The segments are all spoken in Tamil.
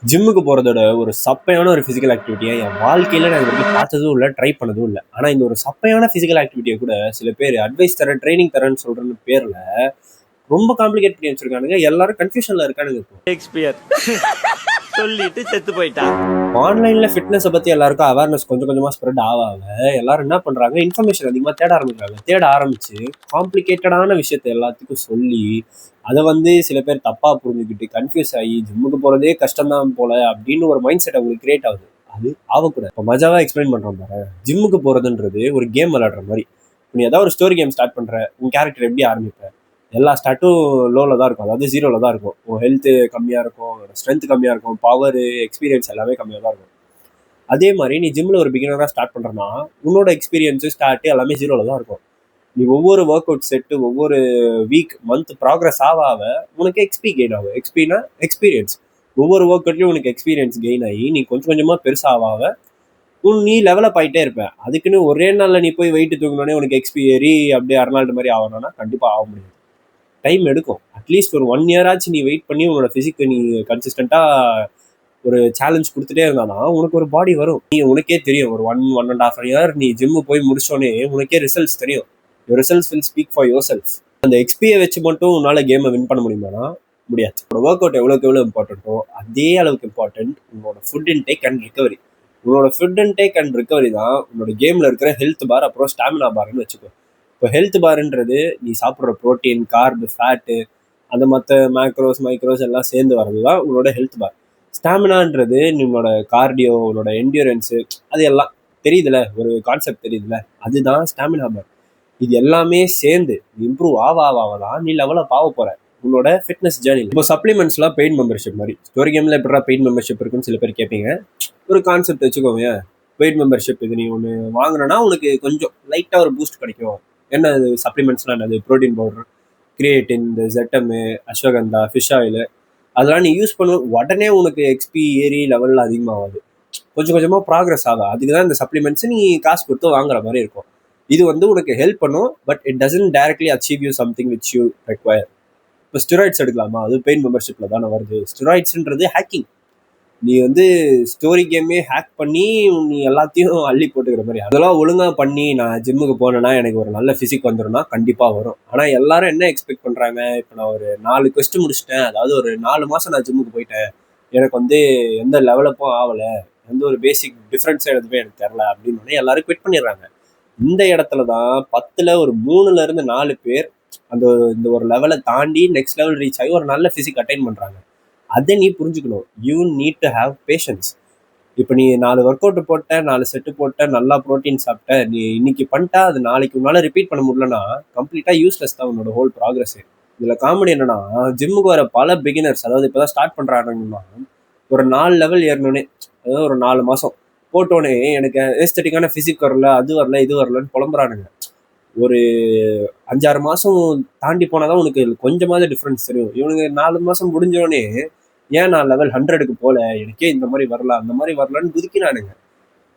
ஜிம்முக்கு போகிறதோட ஒரு சப்பையான ஒரு ஃபிசிக்கல் ஆக்டிவிட்டியை என் வாழ்க்கையில் நான் இது வரைக்கும் பார்த்ததும் இல்லை, ட்ரை பண்ணதும் இல்லை. ஆனால் இந்த ஒரு சப்பையான ஃபிசிக்கல் ஆக்டிவிட்டியை கூட சில பேர் அட்வைஸ் தரேன், ட்ரைனிங் தரேன்னு சொல்கிறன்னு பேரில் ரொம்ப காம்ப்ளிகேட் பண்ணி வச்சிருக்கானுங்க. எல்லாரும் கன்ஃபியூஷனில் இருக்கானுங்க. சொல்லிட்டு செத்து போயிட்டான். ஆன்லைன்ல ஃபிட்னஸை பற்றி எல்லாருக்கும் அவேர்னஸ் கொஞ்சம் கொஞ்சமாக ஸ்ப்ரெட் ஆகாம எல்லாரும் என்ன பண்ணுறாங்க, இன்ஃபர்மேஷன் அதிகமாக தேட ஆரம்பிச்சு காம்ப்ளிகேட்டடான விஷயத்த எல்லாத்துக்கும் சொல்லி அதை சில பேர் தப்பாக புரிஞ்சுக்கிட்டு கன்ஃபியூஸ் ஆகி ஜிம்முக்கு போகிறதே கஷ்டம்தான் போல அப்படின்னு ஒரு மைண்ட் செட் அவங்களுக்கு கிரியேட் ஆகுது. அது ஆகக்கூடாது. இப்போ மஜாவாக எக்ஸ்பிளைன் பண்ணுறோம் பாரு. ஜிம்முக்கு போகிறதுன்றது ஒரு கேம் விளையாடுற மாதிரி. நீ ஏதாவது ஒரு ஸ்டோரி கேம் ஸ்டார்ட் பண்ணுற, உன் கேரக்டர் எப்படி ஆரம்பிப்ப? எல்லா ஸ்டார்ட்டும் லோவில் தான் இருக்கும், அதாவது ஜீரோவில் தான் இருக்கும். உன் ஹெல்த்து கம்மியாக இருக்கும், ஸ்ட்ரென்த் கம்மியாக இருக்கும், பவர், எக்ஸ்பீரியன்ஸ் எல்லாமே கம்மியாக தான் இருக்கும். அதே மாதிரி நீ ஜிம்மில் ஒரு பிகினராக ஸ்டார்ட் பண்ணுறனா உன்னோட எக்ஸ்பீரியன்ஸு ஸ்டார்ட்டு எல்லாமே ஜீரோவில் தான் இருக்கும். நீ ஒவ்வொரு ஒர்க் அவுட் செட்டு, ஒவ்வொரு வீக், மந்த் ப்ராக்ரஸ் ஆக உனக்கு எக்ஸ்பி கெயின் ஆகும். எக்ஸ்பினா எக்ஸ்பீரியன்ஸ். ஒவ்வொரு ஒர்க் அவுட்லையும் உனக்கு எக்ஸ்பீரியன்ஸ் கெயின் ஆகி நீ கொஞ்சம் கொஞ்சமாக பெருசாக நீ லெவலப் ஆகிட்டே இருப்பேன். அதுக்குன்னு ஒரே நாளில் நீ போய் வெயிட் தூங்கினோடனே உனக்கு எக்ஸ்பி ஏறி அப்படியே அர்னால்டு மாதிரி ஆகணும்னா கண்டிப்பாக ஆக முடியாது. டைம் எடுக்கும். அட்லீஸ்ட் ஒரு 1 year ஆச்சு நீ வெயிட் பண்ணி உன்னோட ஃபிசிக்கை நீ கன்சிஸ்டண்ட்டாக ஒரு சேலஞ்ச் கொடுத்துட்டே இருந்தானா உனக்கு ஒரு பாடி வரும். நீ உனக்கே தெரியும். ஒரு 1.5 year நீ ஜிம்மு போய் முடிச்சோடனே உனக்கே ரிசல்ட்ஸ் தெரியும். Results will speak for your self. அந்த எக்ஸ்பியை வச்சு மட்டும் உன்னால் கேமை வின் பண்ண முடியுமானா முடியாது. உன்னோட ஒர்க் அவுட் எவ்வளோ இம்பார்ட்டண்ட்டோ அதே அளவுக்கு இம்பார்ட்டன்ட் உன்னோட ஃபுட் இன்டேக் அண்ட் ரிகவரி. உன்னோட ஃபுட் இன்டேக் அண்ட் ரிகவரி தான் உன்னோட கேமில் இருக்கிற ஹெல்த் பார், அப்புறம் ஸ்டாமினா பார்னு வச்சுக்கோ. இப்போ ஹெல்த் பார்ன்றது நீ சாப்பிட்ற ப்ரோட்டீன், கார்பு, ஃபேட்டு, அந்த மற்ற மைக்ரோஸ் எல்லாம் சேர்ந்து வர்றது தான் உன்னோட ஹெல்த் பார். ஸ்டாமினான்றது உன்னோட கார்டியோ, உன்னோட என்டியூரன்ஸு, அது எல்லாம் தெரியுதுல, ஒரு கான்செப்ட் தெரியுதுல, அதுதான் ஸ்டாமினா பார். இது எல்லாமே சேர்ந்து இம்ப்ரூவ் ஆவாதான் நீ லெவலப் ஆக போற உன்னோட ஃபிட்னஸ் ஜேர்னி. இப்போ சப்ளிமெண்ட்ஸ்லாம் பெய்ட் மெம்பர்ஷிப் மாதிரி. ஸ்டோரி கேமில் எப்படா பெய்ட் மெம்பர்ஷிப் இருக்குன்னு சில பேர் கேட்பீங்க. ஒரு கான்செப்ட் வச்சுக்கோங்க. பெய்ட் மெம்பர்ஷிப் இது நீ ஒன்று வாங்கினா உனக்கு கொஞ்சம் லைட்டாக ஒரு பூஸ்ட் கிடைக்கும். என்ன அது சப்ளிமெண்ட்ஸ்லாம்? என்னது? ப்ரோட்டீன் பவுடர், கிரியேட்டின், இந்த ஜெட்டமு, அஸ்வகந்தா, ஃபிஷ் ஆயில், அதெல்லாம் நீ யூஸ் பண்ணுவோம். உடனே உனக்கு எக்ஸ்பி ஏறி லெவலில் அதிகமாகாது, கொஞ்சம் கொஞ்சமாக ப்ராக்ரஸ் ஆகும். அதுக்கு தான் இந்த சப்ளிமெண்ட்ஸ் நீ காசு கொடுத்து வாங்குற மாதிரி இருக்கும். இது உனக்கு ஹெல்ப் பண்ணும், but it doesn't directly achieve you something which you require. இப்போ ஸ்டெராய்ட்ஸ் எடுக்கலாமா? அது பெயின் மெம்பர்ஷிப்பில் தானே வருது. ஸ்டெராய்ட்ஸ்ன்றது ஹேக்கிங். நீ ஸ்டோரி கேமே ஹேக் பண்ணி நீ எல்லாத்தையும் அள்ளி போட்டுக்கிற மாதிரி. அதெல்லாம் ஒழுங்காக பண்ணி நான் ஜிம்முக்கு போனேன்னா எனக்கு ஒரு நல்ல ஃபிசிக் வந்துடும்னா கண்டிப்பாக வரும். ஆனால் எல்லாரும் என்ன எக்ஸ்பெக்ட் பண்ணுறாங்க, இப்போ நான் ஒரு 4 quest முடிச்சிட்டேன், அதாவது ஒரு 4 மாதம் நான் ஜிம்முக்கு போயிட்டேன், எனக்கு எந்த லெவலப்பும் ஆகலை, எந்த ஒரு பேசிக் டிஃப்ரென்ஸும் எதுவுமே எனக்கு தெரில அப்படின்னு எல்லாரும் குவிட் பண்ணிடுறாங்க. இந்த இடத்துல தான் 10ல் ஒரு 3லேருந்து 4 பேர் இந்த ஒரு லெவலை தாண்டி நெக்ஸ்ட் லெவல் ரீச் ஆகி ஒரு நல்ல ஃபிசிக் அட்டைன் பண்ணுறாங்க. அதை நீ புரிஞ்சுக்கணும். You need to have patience. இப்போ நீ 4 ஒர்க் அவுட் போட்ட, 4 செட்டு போட்ட, நல்லா ப்ரோட்டீன் சாப்பிட்ட, நீ இன்னைக்கு பண்ணிட்டா அது நாளைக்கு உன்னால ரிப்பீட் பண்ண முடியலன்னா கம்ப்ளீட்டாக யூஸ்லெஸ் தான் உன்னோட ஹோல் ப்ராக்ரஸ். இதில் காமெடி என்னன்னா, ஜிம்முக்கு வர பல பிகினர்ஸ், அதாவது இப்போ தான் ஸ்டார்ட் பண்ணுறாங்கன்னா, ஒரு 4 லெவல் ஏறணுன்னே, அதாவது ஒரு 4 மாதம் போட்டோன்னே எனக்கு ஏஸ்தட்டிக்கான ஃபிசிக் வரல, அது வரல, இது வரலன்னு புலம்புறானுங்க. ஒரு 5-6 மாதம் தாண்டி போனால் தான் உனக்கு கொஞ்சமாவது டிஃப்ரென்ஸ் தெரியும். இவனுங்க 4 மாதம் முடிஞ்சோடனே ஏன் நான் லெவல் 100க்கு போல, எனக்கே இந்த மாதிரி வரல, அந்த மாதிரி வரலான்னு குதிக்கிறானுங்க.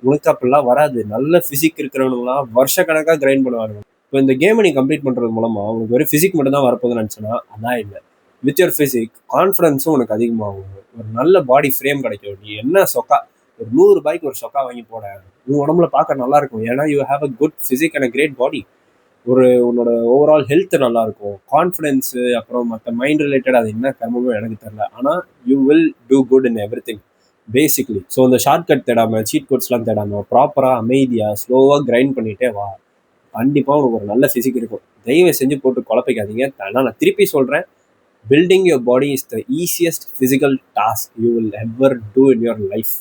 உனக்கு அப்படிலாம் வராது. நல்ல ஃபிசிக் இருக்கிறவனுங்களாம் வருஷ கணக்காக கிரைண்ட் பண்ணுவானுங்க. இப்போ இந்த கேமை நீ கம்ப்ளீட் பண்ணுறது மூலமாக உனக்கு வெறும் ஃபிசிக் மட்டும் தான் வரப்போகுதுன்னு நினச்சோன்னா அதான் இல்லை. வித் யுவர் ஃபிசிக் கான்ஃபிடன்ஸும் உனக்கு அதிகமாகும். ஒரு நல்ல பாடி ஃப்ரேம் கிடைக்கும். நீ என்ன சொக்கா ஒரு 100 ரூபாய்க்கு ஒரு சொக்கா வாங்கி போட உன் உடம்புல பார்க்க நல்லா இருக்கும். ஏன்னா you have a good physique and a great body. உன்னோட ஓவரால் ஹெல்த் நல்லாயிருக்கும், கான்ஃபிடென்ஸு, அப்புறம் மற்ற மைண்ட் ரிலேட்டட் அது என்ன கர்மமும் எனக்கு தெரியல. ஆனால் you will do good in every thing basically. So இந்த ஷார்ட்கட் தேடாமல், சீட் கோட்ஸ்லாம் தேடாமல், ப்ராப்பராக அமைதியாக ஸ்லோவாக கிரைண்ட் பண்ணிகிட்டே வா. கண்டிப்பாக உனக்கு ஒரு நல்ல ஃபிசிக் இருக்கும். தயவு செஞ்சு போட்டு குழப்பிக்காதீங்க. ஆனால் நான் திருப்பி சொல்கிறேன், building your body is the easiest physical task you will ever do in your life.